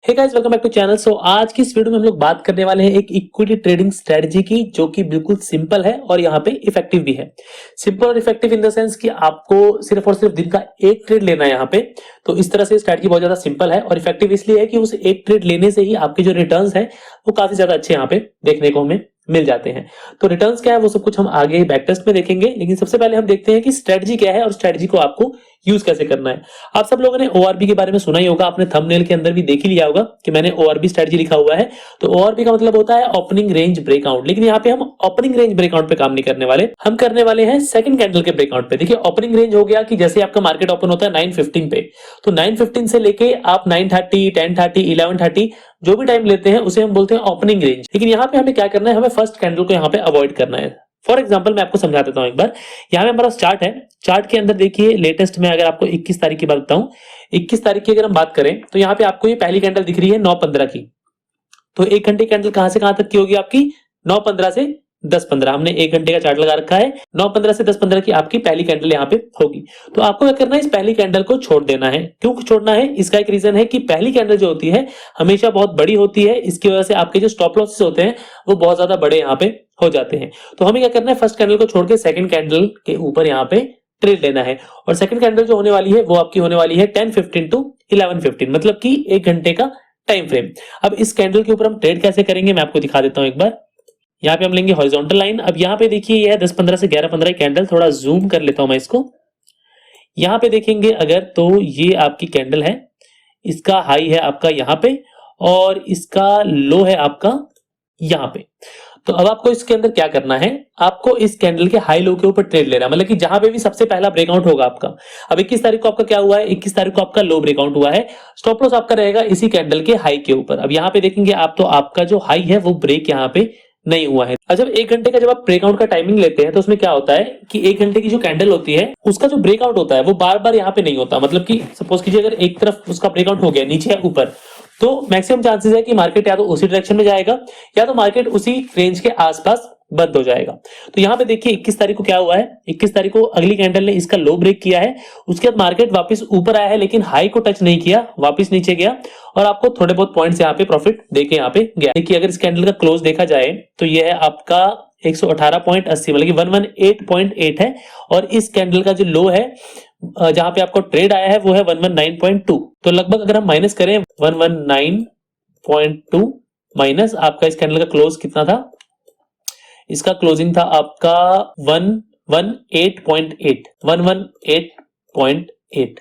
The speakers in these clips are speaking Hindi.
Hey guys, welcome back to channel. आज की इस वीडियो में हम लोग बात करने वाले हैं एक इक्विटी ट्रेडिंग स्ट्रेटजी की, जो कि बिल्कुल सिंपल है और यहाँ पे इफेक्टिव भी है। सिंपल और इफेक्टिव इन द सेंस कि आपको सिर्फ और सिर्फ दिन का एक ट्रेड लेना है यहाँ पे। तो इस तरह से स्ट्रेटजी बहुत ज्यादा सिंपल है और इफेक्टिव इसलिए है कि उस एक ट्रेड लेने से ही आपके जो रिटर्न्स है वो काफी ज्यादा अच्छे यहाँ पे देखने को हमें मिल जाते हैं। तो रिटर्न्स क्या है वो सब कुछ हम आगे बैक टेस्ट में देखेंगे, लेकिन सबसे पहले हम देखते हैं कि स्ट्रेटजी क्या है और स्ट्रेटजी को आपको यूज कैसे करना है। आप सब लोगों ने ओआरबी के बारे में सुना ही होगा, आपने थंबनेल के अंदर भी देख ही लिया होगा कि मैंने ओआरबी स्ट्रेटजी लिखा हुआ है। तो ओआरबी का मतलब होता है ओपनिंग रेंज ब्रेकआउट, लेकिन यहाँ पे हम ओपनिंग रेंज ब्रेकआउट पे काम नहीं करने वाले, हम करने वाले हैं सेकंड कैंडल के ब्रेकआउट पे। देखिए, ओपनिंग रेंज हो गया कि जैसे आपका मार्केट ओपन होता है 9:15 पे, तो 9:15 से लेके आप 9:30, 10:30, 11:30 जो भी टाइम लेते हैं उसे हम बोलते हैं ओपनिंग रेंज। लेकिन यहाँ पे हमें क्या करना है, हमें फर्स्ट कैंडल को यहाँ पे अवॉइड करना है। फॉर एग्जांपल मैं आपको समझा देता हूं एक बार। यहाँ पे हमारा चार्ट है, चार्ट के अंदर देखिए लेटेस्ट में अगर आपको 21 तारीख की बात बताऊं, 21 तारीख की अगर हम बात करें तो यहाँ पे आपको ये पहली कैंडल दिख रही है 9:15 की। तो एक घंटे कैंडल कहां से कहां तक की होगी आपकी? 9:15 से 10:15। हमने एक घंटे का चार्ट लगा रखा है, 9:15 से 10:15 की आपकी पहली कैंडल यहाँ पे होगी। तो आपको क्या करना है, इस पहली कैंडल को छोड़ देना है। क्यों छोड़ना है? इसका एक रीजन है कि पहली कैंडल जो होती है हमेशा बहुत बड़ी होती है, इसकी वजह से आपके जो स्टॉप लॉसेस होते हैं वो बहुत ज्यादा बड़े यहाँ पे हो जाते हैं। तो हमें क्या करना है, फर्स्ट कैंडल को छोड़ के सेकंड कैंडल के ऊपर यहाँ पे ट्रेड लेना है। और सेकंड कैंडल जो होने वाली है वो आपकी होने वाली है 10:15 to 11:15, मतलब कि एक घंटे का टाइम फ्रेम। अब इस कैंडल के ऊपर हम ट्रेड कैसे करेंगे मैं आपको दिखा देता हूं एक बार। यहाँ पे हम लेंगे हॉरिजॉन्टल लाइन। अब यहाँ पे देखिए ये है 10:15 से 11:15 कैंडल, थोड़ा जूम कर लेता हूं मैं इसको। यहाँ पे देखेंगे अगर तो ये आपकी कैंडल है, इसका हाई है आपका यहाँ पे और इसका लो है आपका यहाँ पे। तो अब आपको इसके अंदर क्या करना है, आपको इस कैंडल के हाई लो के ऊपर ट्रेड लेना है, मतलब कि जहां पे भी सबसे पहला ब्रेकआउट होगा आपका। अब 21 तारीख को आपका क्या हुआ है, 21 तारीख को आपका लो ब्रेकआउट हुआ है, स्टॉप लॉस आपका रहेगा इसी कैंडल के हाई के ऊपर। अब यहाँ पे देखेंगे आप, तो आपका जो हाई है वो ब्रेक यहाँ पे नहीं हुआ है। जब एक घंटे का जब आप ब्रेकआउट का टाइमिंग लेते हैं तो उसमें क्या होता है कि एक घंटे की जो कैंडल होती है उसका जो ब्रेकआउट होता है वो बार बार यहाँ पे नहीं होता। मतलब कि सपोज कीजिए अगर एक तरफ उसका ब्रेकआउट हो गया नीचे या ऊपर, तो मैक्सिमम चांसेस है कि मार्केट या तो उसी डायरेक्शन में जाएगा या तो मार्केट उसी रेंज के आसपास बंद हो जाएगा। तो यहाँ पे देखिए 21 तारीख को क्या हुआ है, 21 तारीख को अगली कैंडल ने इसका लो ब्रेक किया है, उसके बाद मार्केट वापस ऊपर आया है लेकिन हाई को टच नहीं किया, वापस नीचे गया और आपको थोड़े बहुत पॉइंट्स यहाँ पे प्रॉफिट देके यहाँ पे गया। देखिए अगर इस कैंडल का क्लोज देखा जाए तो ये है आपका 118.80, मतलब कि 118.8 है, और इस कैंडल का जो लो है जहां पे आपको ट्रेड आया है वो है 119.2। तो लगभग अगर हम माइनस करें 119.2 माइनस आपका इस कैंडल का क्लोज कितना था, इसका क्लोजिंग था आपका 118.8, 118.8,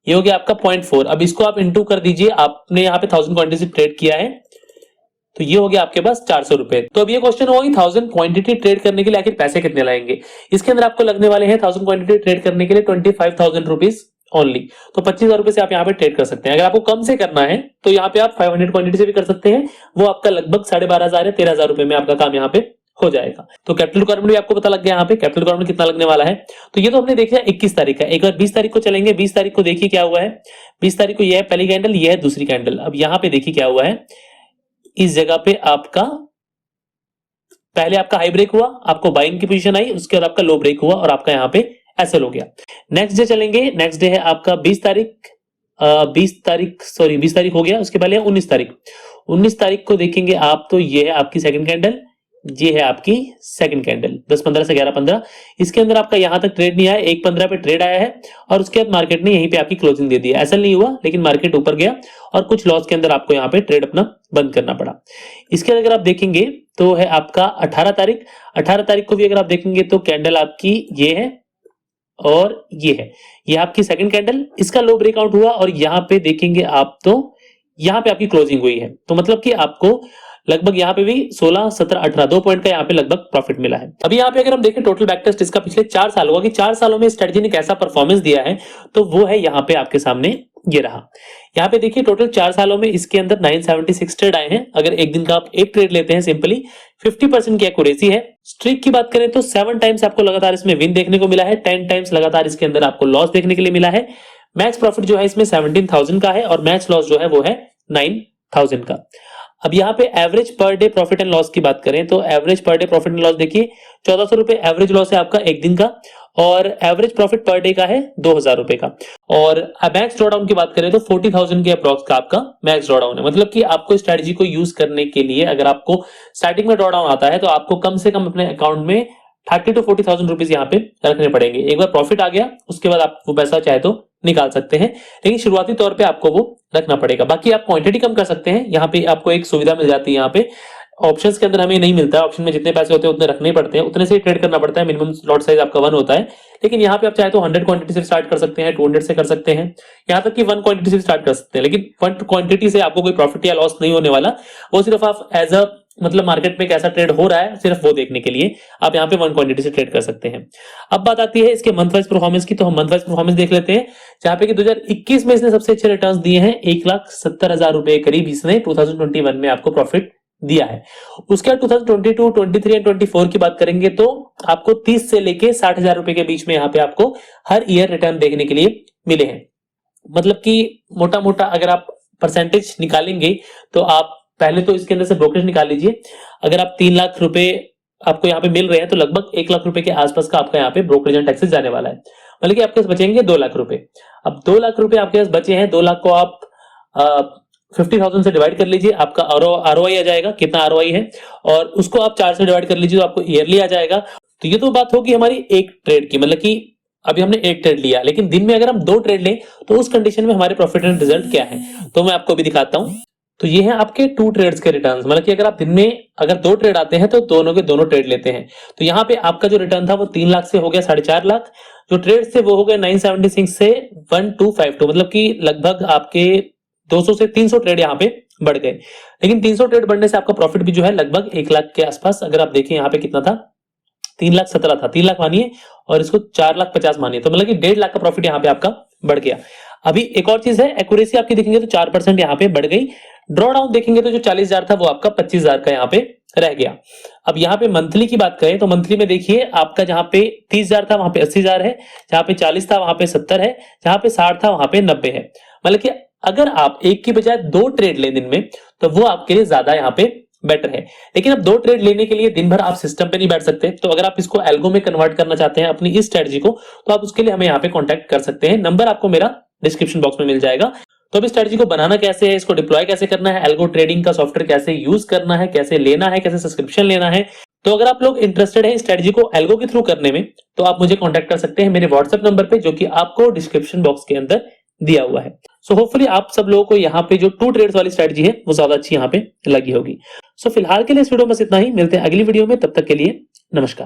ये हो गया आपका 0.4। अब इसको आप इंटू कर दीजिए, आपने यहाँ पे 1000 क्वांटिटी से ट्रेड किया है तो ये हो गया आपके पास 400 रुपए। तो अब ये क्वेश्चन होगा कि 1000 क्वांटिटी ट्रेड करने के लिए आखिर पैसे कितने लाएंगे। इसके अंदर आपको लगने वाले हैं 1000 क्वांटिटी ट्रेड करने के लिए 25,000 रुपीज ओनली। तो 25,000 रुपए से आप यहाँ पे ट्रेड कर सकते हैं। अगर आपको कम से करना है तो यहाँ पे आप 500 क्वांटिटी से भी कर सकते हैं, वो आपका लगभग 12,500 या 13,000 रुपए में आपका काम यहाँ पे हो जाएगा। तो कैपिटल रिक्वायरमेंट भी आपको पता लग गया यहाँ पे कैपिटल रिक्वायरमेंट कितना लगने वाला है। तो ये तो हमने देखा 21 तारीख का। एक बार 20 तारीख को चलेंगे। 20 तारीख को देखिए क्या हुआ है, 20 तारीख को यह है पहली कैंडल, यह है दूसरी कैंडल। अब यहाँ पे देखिए क्या हुआ है, इस जगह पे आपका पहले आपका हाई ब्रेक हुआ, आपको बाइंग की पोजीशन आई, उसके बाद आपका लो ब्रेक हुआ और आपका यहाँ पे एसएल हो गया। नेक्स्ट डे चलेंगे, नेक्स्ट डे है आपका 20 तारीख, 20 तारीख हो गया, उसके पहले 19 तारीख। 19 तारीख को देखेंगे आप तो ये है आपकी सेकंड कैंडल, ये है आपकी सेकंड कैंडल 10:15 से 11:15। इसके अंदर आपका यहां तक ट्रेड नहीं आया, 1:15 पे ट्रेड आया है और उसके बाद मार्केट ने यहीं पे आपकी क्लोजिंग दे दी है। ऐसा नहीं हुआ, लेकिन मार्केट ऊपर गया और कुछ लॉस के अंदर आपको यहाँ पे ट्रेड अपना बंद करना पड़ा। इसके बाद अगर आप देखेंगे तो है आपका 18 तारीख। 18 तारीख को भी अगर आप देखेंगे तो कैंडल आपकी ये है और ये है, ये आपकी सेकंड कैंडल, इसका लो ब्रेकआउट हुआ और यहाँ पे देखेंगे आप तो यहाँ पे आपकी क्लोजिंग हुई है। तो मतलब कि आपको लगभग यहाँ पे भी 16, 17, 18 2 पॉइंट का यहाँ पे लगभग प्रॉफिट मिला है। अभी यहाँ पे अगर हम देखें टोटल बैक टेस्ट इसका पिछले 4 सालों का कि 4 सालों में स्ट्रेटजी ने कैसा परफॉर्मेंस दिया है, तो वो है यहाँ पे आपके सामने ये रहा। यहाँ पे देखिए टोटल 4 सालों में इसके अंदर 976 ट्रेड आए हैं। अगर एक दिन का आप एक ट्रेड लेते हैं सिंपली 50% की एक्यूरेसी है। स्ट्रीक की बात करें तो 7 टाइम्स आपको लगातार इसमें विन देखने को मिला है, 10 टाइम्स लगातार इसके अंदर आपको लॉस देखने के लिए मिला है। मैक्स प्रॉफिट जो है इसमें 17,000 का है और मैक्स लॉस जो है वो है 9,000 का। अब यहाँ पे average per day profit and loss की बात करें तो average per day profit and loss देखिए 1400 रुपए एवरेज लॉस है आपका एक दिन का और एवरेज प्रॉफिट पर डे का है 2000 रुपए का। और मैक्स ड्रॉडाउन की बात करें तो 40,000 के अप्रॉक्स का आपका मैक्स ड्रॉडाउन है। मतलब कि आपको स्ट्रेटजी को यूज करने के लिए अगर आपको स्टार्टिंग में ड्रॉडाउन आता है तो आपको कम से कम अपने अकाउंट में 30 to 40,000 रुपीज यहाँ पे रखने पड़ेंगे। एक बार प्रॉफिट आ गया उसके बाद आप वो पैसा चाहे तो निकाल सकते हैं, लेकिन शुरुआती तौर पे आपको वो रखना पड़ेगा। बाकी आप क्वांटिटी कम कर सकते हैं, यहाँ पे आपको एक सुविधा मिल जाती है। यहाँ पे ऑप्शंस के अंदर हमें नहीं मिलता है, ऑप्शन में जितने पैसे होते हैं उतने रखने पड़ते हैं, उतने से ट्रेड करना पड़ता है। मिनिमम लॉट साइज आपका 1 होता है, लेकिन यहाँ पे आप चाहे तो 100 क्वांटिटी से स्टार्ट कर सकते हैं, 200 से कर सकते हैं, यहाँ तक कि 1 क्वांटिटी से स्टार्ट कर सकते हैं। लेकिन 1 क्वांटिटी से आपको कोई प्रॉफिट या लॉस नहीं होने वाला, वो सिर्फ आप एज अ मतलब मार्केट में कैसा ट्रेड हो रहा है सिर्फ वो देखने के लिए आप यहाँ पे 1 क्वांटिटी से ट्रेड कर सकते हैं। अब बात आती है इसके मंथ वाइज परफॉर्मेंस की, तो हम मंथ वाइज परफॉर्मेंस देख लेते हैं, जहां पे कि 2021 में इसने सबसे अच्छे रिटर्न्स दिए हैं। 1,70,000 रुपए करीब इसने 2021 में आपको प्रॉफिट दिया है। उसके बाद 2022, 23 एंड 24 की बात करेंगे तो आपको 30 से लेके 60,000 रुपए के बीच में यहाँ पे आपको हर ईयर रिटर्न देखने के लिए मिले हैं। मतलब कि मोटा मोटा अगर आप परसेंटेज निकालेंगे तो आप पहले तो इसके अंदर से ब्रोकरेज निकाल लीजिए। अगर आप 3 लाख रुपए आपको यहाँ पे मिल रहे हैं तो लगभग 1 लाख रुपए के आसपास का आपका यहाँ पे ब्रोकरेज एंड टैक्सेस जाने वाला है। मतलब कि आपके पास बचेंगे 2 लाख रुपए। अब 2 लाख रुपए आपके पास बचे हैं, 2 लाख को आप 50,000 से डिवाइड कर लीजिए, आपका आरओआई आ जाएगा, कितना आरओआई है, और उसको आप 4 से डिवाइड कर लीजिए तो आपको ईयरली आ जाएगा। तो ये तो बात होगी हमारी एक ट्रेड की, मतलब कि अभी हमने एक ट्रेड लिया, लेकिन दिन में अगर हम 2 ट्रेड लें तो उस कंडीशन में हमारे प्रॉफिट एंड रिजल्ट क्या है, तो मैं आपको भी दिखाता हूं। तो ये है आपके 2 ट्रेड्स के रिटर्न्स। मतलब कि अगर आप दिन में अगर 2 ट्रेड आते हैं तो दोनों के दोनों ट्रेड लेते हैं, तो यहाँ पे आपका जो रिटर्न था वो 3 लाख से हो गया 4.5 लाख। जो ट्रेड थे वो हो गए 976 से 1252, मतलब कि लगभग आपके 200 से 300 ट्रेड यहाँ पे बढ़ गए। लेकिन 300 ट्रेड बढ़ने से आपका प्रॉफिट भी जो है लगभग 1 लाख के आसपास, अगर आप देखिए यहाँ पे कितना था, 3,17,000 था, 3 लाख मानिए और इसको 4,50,000 मानिए, तो मतलब कि 1.5 लाख का प्रॉफिट यहाँ पे आपका बढ़ गया। अभी एक और चीज है, एक्यूरेसी आपकी देखेंगे तो 4% यहाँ पे बढ़ गई। ड्रॉ डाउन देखेंगे तो जो 40,000 था वो आपका 25,000 का यहाँ पे रह गया। अब यहाँ पे मंथली की बात करें तो मंथली में देखिए आपका जहां पे 30,000 था वहां पे 80,000 है, जहां पे 40 था वहां पे 70 है, जहां पे 60 था वहां पे 90 है। मतलब कि अगर आप एक की बजाय 2 ट्रेड लें दिन में तो वो आपके लिए ज्यादा यहाँ पे बेटर है। लेकिन अब 2 ट्रेड लेने के लिए दिन भर आप सिस्टम पे नहीं बैठ सकते, तो अगर आप इसको एल्गो में कन्वर्ट करना चाहते हैं अपनी इस स्ट्रेटजी को, तो आप उसके लिए हमें यहाँ पे कॉन्टैक्ट कर सकते हैं। नंबर आपको मेरा डिस्क्रिप्शन बॉक्स में मिल जाएगा। तो अभी स्ट्रेटजी को बनाना कैसे है, इसको डिप्लॉय कैसे करना है, एल्गो ट्रेडिंग का सॉफ्टवेयर कैसे यूज करना है, कैसे लेना है, कैसे सब्सक्रिप्शन लेना है, तो अगर आप लोग इंटरेस्टेड हैं स्ट्रेटजी को एल्गो के थ्रू करने में तो आप मुझे कॉन्टैक्ट कर सकते हैं मेरे व्हाट्सएप नंबर पे, जो कि आपको डिस्क्रिप्शन बॉक्स के अंदर दिया हुआ है। सो होपफुली आप सब लोगों को यहाँ पे जो 2 ट्रेड्स वाली स्ट्रेटजी है वो ज्यादा अच्छी यहाँ पे लगी होगी। सो फिलहाल के लिए इस वीडियो में बस इतना ही, मिलते हैं अगली वीडियो में, तब तक के लिए नमस्कार।